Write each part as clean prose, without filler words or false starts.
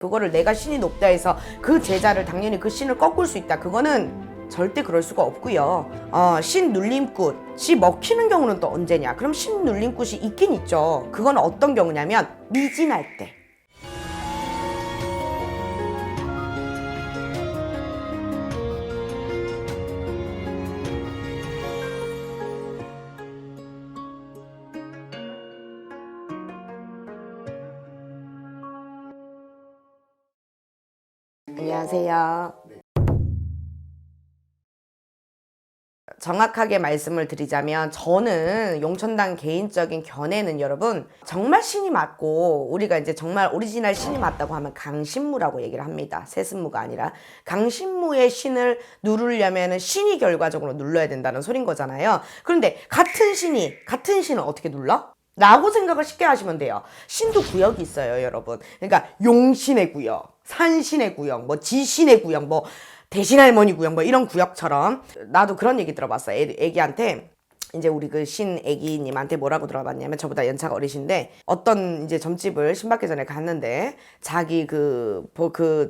그거를 내가 신이 높다 해서 그 제자를 당연히 그 신을 꺾을 수 있다. 그거는 절대 그럴 수가 없고요. 신 눌림꾼, 씨 먹히는 경우는 또 언제냐? 그럼 신 눌림꾼이 있긴 있죠. 그건 어떤 경우냐면 미진할 때. 안녕하세요. 정확하게 말씀을 드리자면 저는 용천당 개인적인 견해는 여러분 정말 신이 맞고 우리가 이제 정말 오리지널 신이 맞다고 하면 강신무라고 얘기를 합니다. 세신무가 아니라 강신무의 신을 누르려면 신이 결과적으로 눌러야 된다는 소린 거잖아요. 그런데 같은 신을 어떻게 눌러? 라고 생각을 쉽게 하시면 돼요. 신도 구역이 있어요, 여러분. 그러니까 용신의 구역, 산신의 구역, 뭐 지신의 구역, 뭐 대신할머니 구역, 뭐 이런 구역처럼. 나도 그런 얘기 들어봤어. 애기한테 이제 우리 그 신 애기님한테 뭐라고 들어봤냐면, 저보다 연차가 어리신데 어떤 이제 점집을 신받기 전에 갔는데 자기 그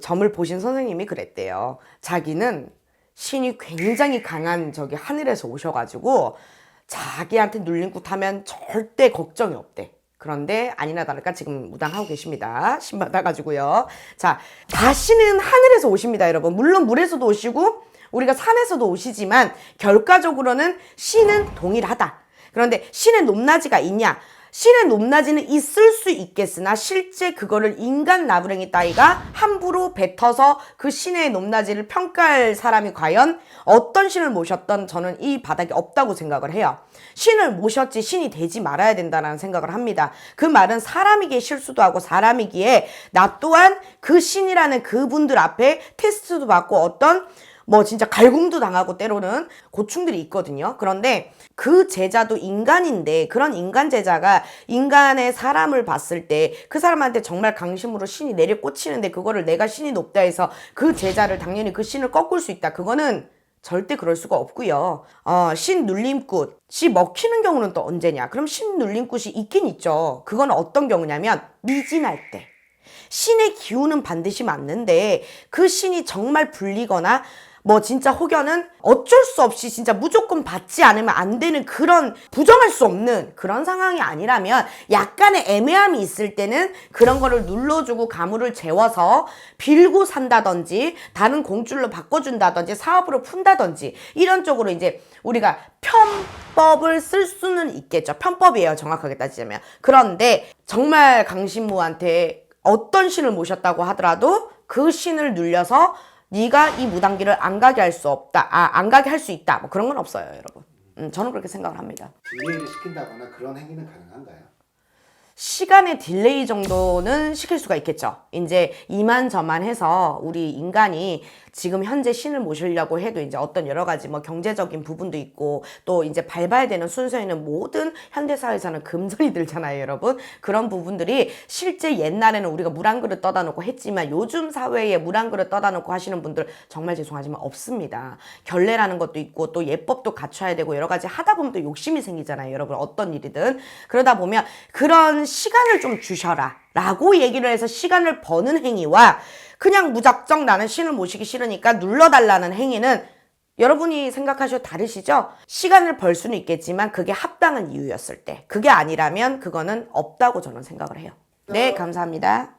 점을 보신 선생님이 그랬대요. 자기는 신이 굉장히 강한 저기 하늘에서 오셔가지고 자기한테 눌림꾼 타면 절대 걱정이 없대. 그런데 아니나 다를까 지금 무당하고 계십니다. 신 받아가지고요. 자, 다시는 하늘에서 오십니다, 여러분. 물론 물에서도 오시고 우리가 산에서도 오시지만 결과적으로는 신은 동일하다. 그런데 신의 높낮이가 있냐? 신의 높낮이는 있을 수 있겠으나 실제 그거를 인간 나부랭이 따위가 함부로 뱉어서 그 신의 높낮이를 평가할 사람이 과연 어떤 신을 모셨던 저는 이 바닥에 없다고 생각을 해요. 신을 모셨지 신이 되지 말아야 된다는 생각을 합니다. 그 말은 사람이기에 실수도 하고 사람이기에 나 또한 그 신이라는 그분들 앞에 테스트도 받고 어떤 뭐 진짜 갈굼도 당하고 때로는 고충들이 있거든요. 그런데 그 제자도 인간인데 그런 인간 제자가 인간의 사람을 봤을 때 그 사람한테 정말 강심으로 신이 내려 꽂히는데 그거를 내가 신이 높다 해서 그 제자를 당연히 그 신을 꺾을 수 있다. 그거는 절대 그럴 수가 없고요. 신 눌림꾼, 씨 먹히는 경우는 또 언제냐? 그럼 신 눌림꾼이 있긴 있죠. 그건 어떤 경우냐면 미진할 때. 신의 기운은 반드시 맞는데 그 신이 정말 불리거나 뭐 진짜 혹여는 어쩔 수 없이 진짜 무조건 받지 않으면 안 되는 그런 부정할 수 없는 그런 상황이 아니라면 약간의 애매함이 있을 때는 그런 거를 눌러주고 가물을 재워서 빌고 산다든지 다른 공줄로 바꿔준다든지 사업으로 푼다든지 이런 쪽으로 이제 우리가 편법을 쓸 수는 있겠죠. 편법이에요, 정확하게 따지자면. 그런데 정말 강신무한테 어떤 신을 모셨다고 하더라도 그 신을 눌려서 네가 이 무당기를 안 가게 할 수 없다. 안 가게 할 수 있다. 뭐 그런 건 없어요, 여러분. 저는 그렇게 생각을 합니다. 딜레이를 시킨다거나 그런 행위는 가능한가요? 시간의 딜레이 정도는 시킬 수가 있겠죠. 이제 이만저만 해서 우리 인간이 지금 현재 신을 모시려고 해도 이제 어떤 여러 가지 뭐 경제적인 부분도 있고 또 이제 밟아야 되는 순서에는 모든 현대사회에서는 금전이 들잖아요, 여러분. 그런 부분들이 실제 옛날에는 우리가 물 한 그릇 떠다 놓고 했지만 요즘 사회에 물 한 그릇 떠다 놓고 하시는 분들 정말 죄송하지만 없습니다. 결례라는 것도 있고 또 예법도 갖춰야 되고 여러 가지 하다 보면 또 욕심이 생기잖아요, 여러분. 어떤 일이든. 그러다 보면 그런 시간을 좀 주셔라 라고 얘기를 해서 시간을 버는 행위와 그냥 무작정 나는 신을 모시기 싫으니까 눌러달라는 행위는 여러분이 생각하셔도 다르시죠? 시간을 벌 수는 있겠지만 그게 합당한 이유였을 때 그게 아니라면 그거는 없다고 저는 생각을 해요. 네, 감사합니다.